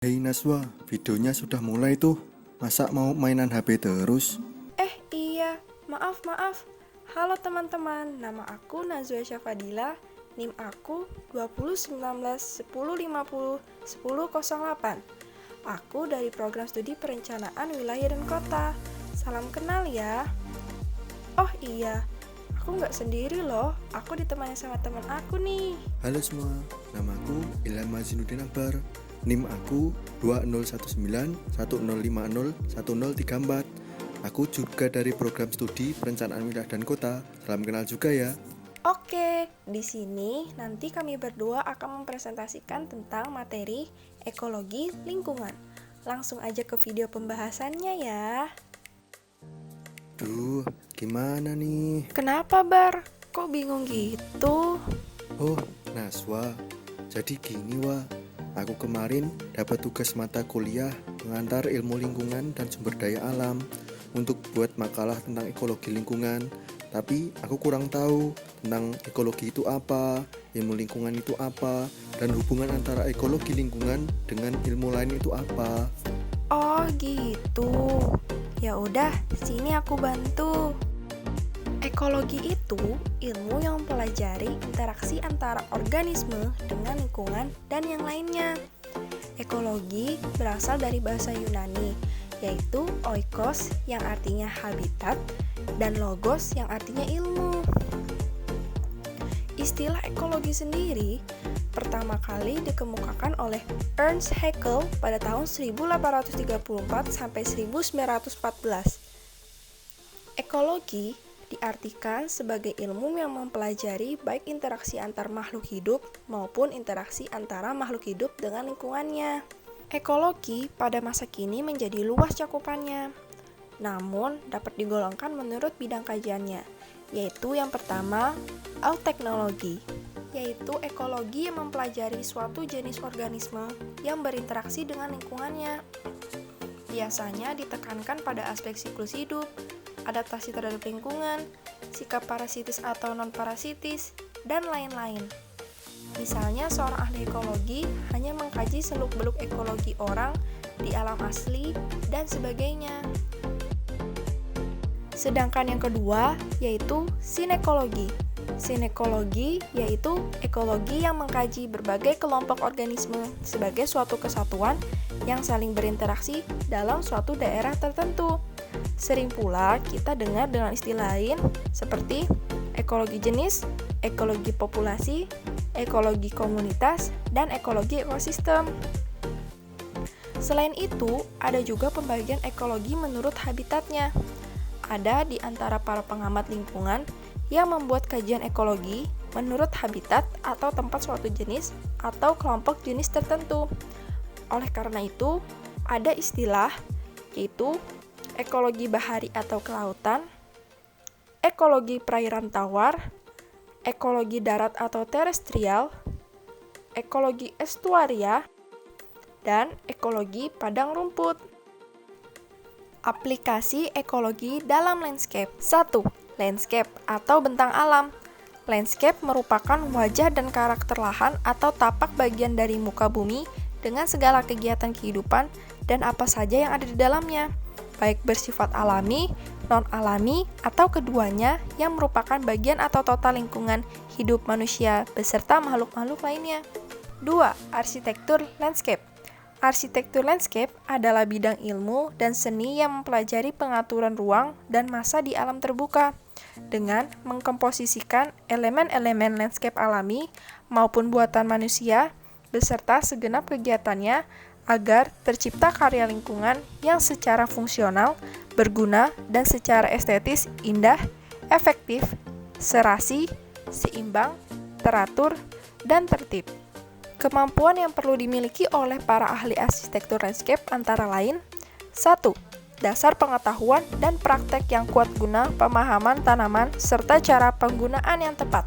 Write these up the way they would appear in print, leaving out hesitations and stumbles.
Hei Naswa, videonya sudah mulai tuh. Masa mau mainan HP terus? Iya, maaf. Halo teman-teman, nama aku Nazwa Syafadila, NIM aku 2019 1050 1008. Aku dari program studi perencanaan wilayah dan kota. Salam kenal ya. Oh iya, aku nggak sendiri loh, aku ditemani sama teman aku nih. Halo semua, namaku Ilham Mazinuddin Akbar. NIM aku 2019 1050 1034. Aku juga dari program studi perencanaan wilayah dan kota. Salam kenal juga ya. Oke, di sini nanti kami berdua akan mempresentasikan tentang materi ekologi lingkungan. Langsung aja ke video pembahasannya ya. Duh, gimana nih? Kenapa, Bar? Kok bingung gitu? Oh, Naswa, jadi gini Wah. Aku kemarin dapat tugas mata kuliah mengantar ilmu lingkungan dan sumber daya alam untuk buat makalah tentang ekologi lingkungan. Tapi aku kurang tahu tentang ekologi itu apa, ilmu lingkungan itu apa, dan hubungan antara ekologi lingkungan dengan ilmu lain itu apa. Oh, gitu. Ya udah, sini aku bantu. Ekologi itu ilmu yang mempelajari interaksi antara organisme dengan lingkungan dan yang lainnya. Ekologi berasal dari bahasa Yunani, yaitu oikos yang artinya habitat dan logos yang artinya ilmu. Istilah ekologi sendiri pertama kali dikemukakan oleh Ernst Haeckel pada tahun 1834 sampai 1914. Ekologi diartikan sebagai ilmu yang mempelajari baik interaksi antar makhluk hidup maupun interaksi antara makhluk hidup dengan lingkungannya. Ekologi pada masa kini menjadi luas cakupannya, namun dapat digolongkan menurut bidang kajiannya, yaitu yang pertama, euteknologi, yaitu ekologi yang mempelajari suatu jenis organisme yang berinteraksi dengan lingkungannya. Biasanya ditekankan pada aspek siklus hidup, adaptasi terhadap lingkungan, sikap parasitis atau non-parasitis, dan lain-lain. Misalnya seorang ahli ekologi hanya mengkaji seluk-beluk ekologi orang di alam asli dan sebagainya. Sedangkan yang kedua yaitu sinekologi. Sinekologi yaitu ekologi yang mengkaji berbagai kelompok organisme sebagai suatu kesatuan yang saling berinteraksi dalam suatu daerah tertentu. Sering pula kita dengar dengan istilah lain seperti ekologi jenis, ekologi populasi, ekologi komunitas, dan ekologi ekosistem. Selain itu, ada juga pembagian ekologi menurut habitatnya. Ada di antara para pengamat lingkungan yang membuat kajian ekologi menurut habitat atau tempat suatu jenis atau kelompok jenis tertentu. Oleh karena itu, ada istilah yaitu ekologi bahari atau kelautan, ekologi perairan tawar, ekologi darat atau terestrial, ekologi estuaria, dan ekologi padang rumput. Aplikasi ekologi dalam landscape. 1. Landscape atau bentang alam. Landscape merupakan wajah dan karakter lahan atau tapak bagian dari muka bumi dengan segala kegiatan kehidupan dan apa saja yang ada di dalamnya, baik bersifat alami, non-alami, atau keduanya yang merupakan bagian atau total lingkungan hidup manusia beserta makhluk-makhluk lainnya. 2. Arsitektur landscape. Arsitektur landscape adalah bidang ilmu dan seni yang mempelajari pengaturan ruang dan massa di alam terbuka dengan mengkomposisikan elemen-elemen landscape alami maupun buatan manusia beserta segenap kegiatannya agar tercipta karya lingkungan yang secara fungsional, berguna, dan secara estetis indah, efektif, serasi, seimbang, teratur, dan tertib. Kemampuan yang perlu dimiliki oleh para ahli arsitektur landscape antara lain: 1. Dasar pengetahuan dan praktek yang kuat guna pemahaman tanaman serta cara penggunaan yang tepat.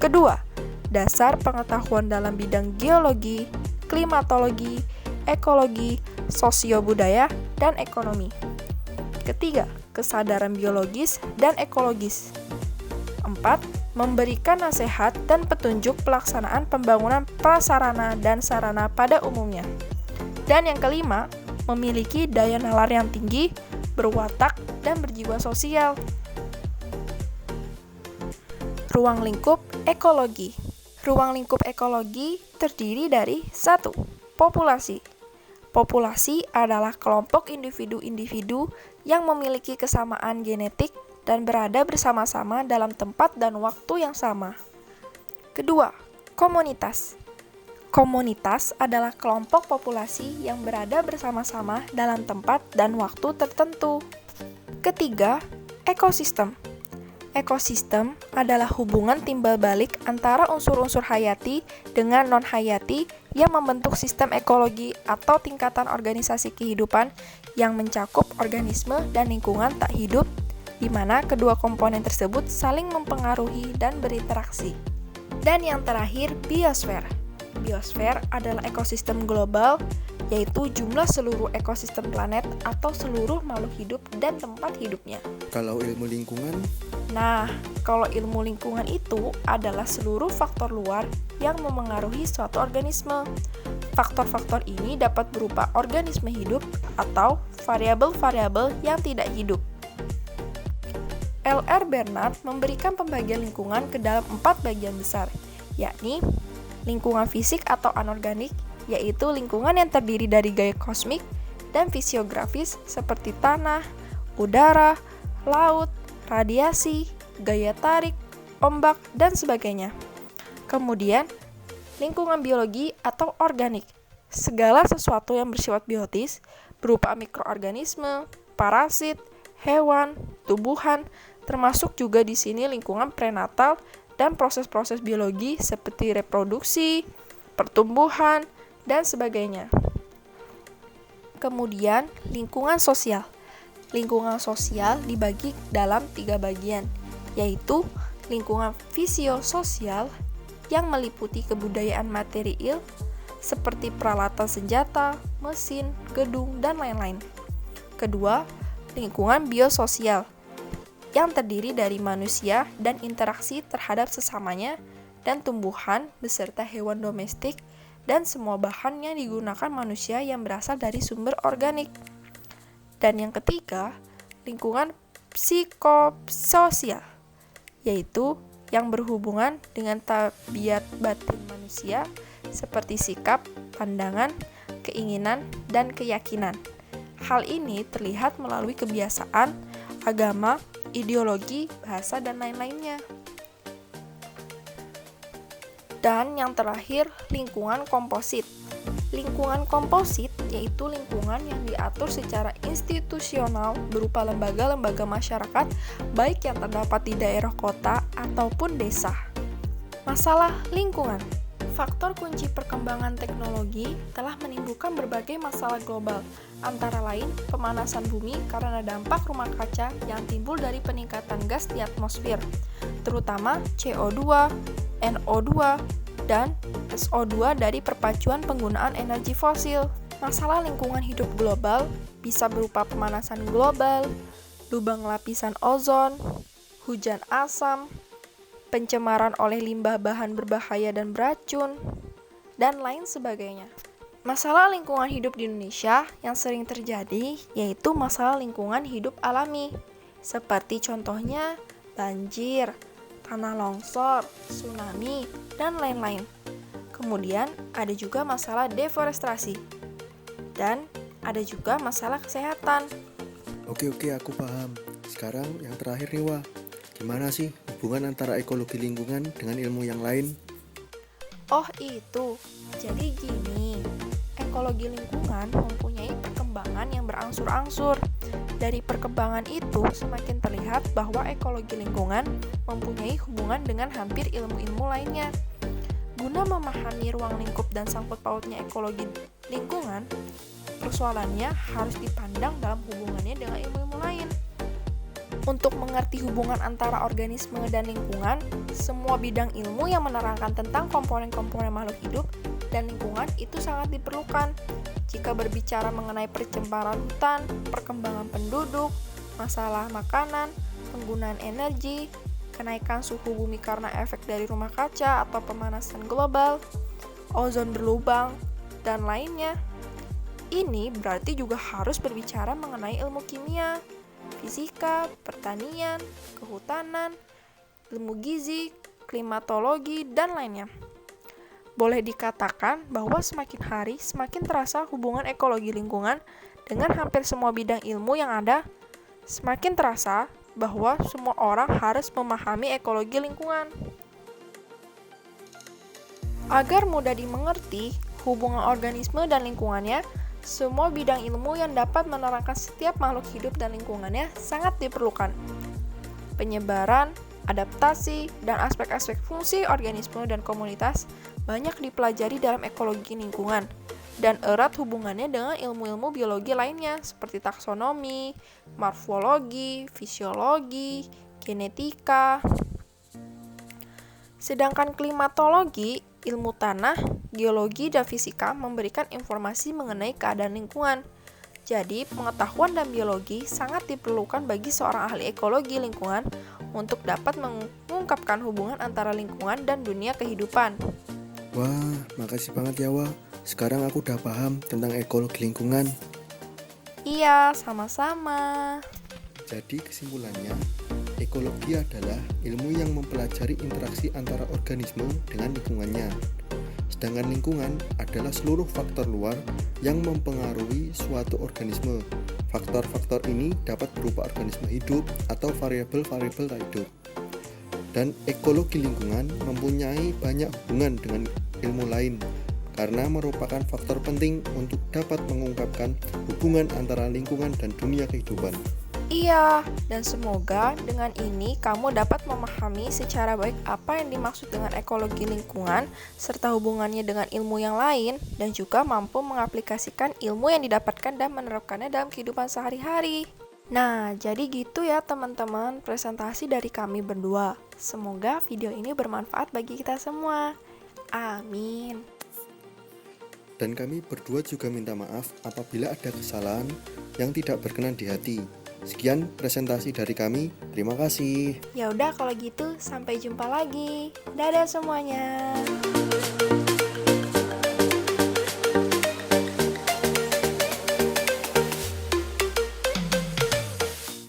Kedua, dasar pengetahuan dalam bidang geologi, klimatologi, ekologi, sosio-budaya, dan ekonomi. Ketiga, kesadaran biologis dan ekologis. 4. Memberikan nasihat dan petunjuk pelaksanaan pembangunan prasarana dan sarana pada umumnya. Dan yang kelima, memiliki daya nalar yang tinggi, berwatak, dan berjiwa sosial. Ruang lingkup ekologi. Ruang lingkup ekologi terdiri dari 1. Populasi. Populasi adalah kelompok individu-individu yang memiliki kesamaan genetik dan berada bersama-sama dalam tempat dan waktu yang sama. Kedua, komunitas. Komunitas adalah kelompok populasi yang berada bersama-sama dalam tempat dan waktu tertentu. Ketiga, ekosistem. Ekosistem adalah hubungan timbal balik antara unsur-unsur hayati dengan non-hayati yang membentuk sistem ekologi atau tingkatan organisasi kehidupan yang mencakup organisme dan lingkungan tak hidup, di mana kedua komponen tersebut saling mempengaruhi dan berinteraksi. Dan yang terakhir, biosfer. Biosfer adalah ekosistem global, yaitu jumlah seluruh ekosistem planet atau seluruh makhluk hidup dan tempat hidupnya. Kalau ilmu lingkungan, Nah, kalau ilmu lingkungan itu adalah seluruh faktor luar yang memengaruhi suatu organisme. Faktor-faktor ini dapat berupa organisme hidup atau variabel-variabel yang tidak hidup. L.R. Bernard memberikan pembagian lingkungan ke dalam 4 bagian besar, yakni lingkungan fisik atau anorganik, yaitu lingkungan yang terdiri dari gaya kosmik dan fisiografis seperti tanah, udara, laut, radiasi, gaya tarik, ombak, dan sebagainya. Kemudian, lingkungan biologi atau organik. Segala sesuatu yang bersifat biotis berupa mikroorganisme, parasit, hewan, tumbuhan, termasuk juga di sini lingkungan prenatal dan proses-proses biologi seperti reproduksi, pertumbuhan, dan sebagainya. Kemudian, lingkungan sosial. Lingkungan sosial dibagi dalam 3 bagian, yaitu lingkungan fisiososial yang meliputi kebudayaan material seperti peralatan senjata, mesin, gedung, dan lain-lain. Kedua, lingkungan biososial yang terdiri dari manusia dan interaksi terhadap sesamanya dan tumbuhan beserta hewan domestik dan semua bahan yang digunakan manusia yang berasal dari sumber organik. Dan yang ketiga, lingkungan psikososial, yaitu yang berhubungan dengan tabiat batin manusia seperti sikap, pandangan, keinginan, dan keyakinan. Hal ini terlihat melalui kebiasaan, agama, ideologi, bahasa, dan lain-lainnya. Dan yang terakhir, lingkungan komposit. Lingkungan komposit yaitu lingkungan yang diatur secara institusional berupa lembaga-lembaga masyarakat baik yang terdapat di daerah kota ataupun desa. Masalah lingkungan. Faktor kunci perkembangan teknologi telah menimbulkan berbagai masalah global, antara lain pemanasan bumi karena dampak rumah kaca yang timbul dari peningkatan gas di atmosfer, terutama CO2, NO2, dan SO2 dari perpacuan penggunaan energi fosil. Masalah lingkungan hidup global bisa berupa pemanasan global, lubang lapisan ozon, hujan asam, pencemaran oleh limbah bahan berbahaya dan beracun, dan lain sebagainya. Masalah lingkungan hidup di Indonesia yang sering terjadi yaitu masalah lingkungan hidup alami, seperti contohnya banjir, tanah longsor, tsunami, dan lain-lain. Kemudian ada juga masalah deforestasi, dan ada juga masalah kesehatan. Oke, aku paham. Sekarang yang terakhir nih, Wah. Gimana sih hubungan antara ekologi lingkungan dengan ilmu yang lain? Oh itu, jadi gini, ekologi lingkungan mempunyai perkembangan yang berangsur-angsur. Dari perkembangan itu semakin terlihat bahwa ekologi lingkungan mempunyai hubungan dengan hampir ilmu-ilmu lainnya. Guna memahami ruang lingkup dan sangkut pautnya ekologi lingkungan, persoalannya harus dipandang dalam hubungannya dengan ilmu-ilmu lain. Untuk mengerti hubungan antara organisme dan lingkungan, semua bidang ilmu yang menerangkan tentang komponen-komponen makhluk hidup dan lingkungan itu sangat diperlukan. Jika berbicara mengenai pencemaran hutan, perkembangan penduduk, masalah makanan, penggunaan energi, kenaikan suhu bumi karena efek dari rumah kaca atau pemanasan global, ozon berlubang, dan lainnya. Ini berarti juga harus berbicara mengenai ilmu kimia, fisika, pertanian, kehutanan, ilmu gizi, klimatologi, dan lainnya. Boleh dikatakan bahwa semakin hari semakin terasa hubungan ekologi lingkungan dengan hampir semua bidang ilmu yang ada. Semakin terasa bahwa semua orang harus memahami ekologi lingkungan. Agar mudah dimengerti hubungan organisme dan lingkungannya, semua bidang ilmu yang dapat menerangkan setiap makhluk hidup dan lingkungannya sangat diperlukan. Penyebaran, adaptasi, dan aspek-aspek fungsi organisme dan komunitas banyak dipelajari dalam ekologi lingkungan dan erat hubungannya dengan ilmu-ilmu biologi lainnya seperti taksonomi, morfologi, fisiologi, genetika. Sedangkan klimatologi, ilmu tanah, geologi, dan fisika memberikan informasi mengenai keadaan lingkungan. Jadi, pengetahuan dan biologi sangat diperlukan bagi seorang ahli ekologi lingkungan untuk dapat mengungkapkan hubungan antara lingkungan dan dunia kehidupan. Wah, makasih banget ya Wah. Sekarang aku udah paham tentang ekologi lingkungan. Iya, sama-sama. Jadi kesimpulannya, ekologi adalah ilmu yang mempelajari interaksi antara organisme dengan lingkungannya. Sedangkan lingkungan adalah seluruh faktor luar yang mempengaruhi suatu organisme. Faktor-faktor ini dapat berupa organisme hidup atau variabel-variabel tak hidup. Dan ekologi lingkungan mempunyai banyak hubungan dengan ilmu lain karena merupakan faktor penting untuk dapat mengungkapkan hubungan antara lingkungan dan dunia kehidupan. Iya, dan semoga dengan ini kamu dapat memahami secara baik apa yang dimaksud dengan ekologi lingkungan serta hubungannya dengan ilmu yang lain dan juga mampu mengaplikasikan ilmu yang didapatkan dan menerapkannya dalam kehidupan sehari-hari. Nah, jadi gitu ya teman-teman presentasi dari kami berdua. Semoga video ini bermanfaat bagi kita semua. Amin. Dan kami berdua juga minta maaf apabila ada kesalahan yang tidak berkenan di hati. Sekian presentasi dari kami. Terima kasih. Ya udah kalau gitu sampai jumpa lagi. Dadah semuanya.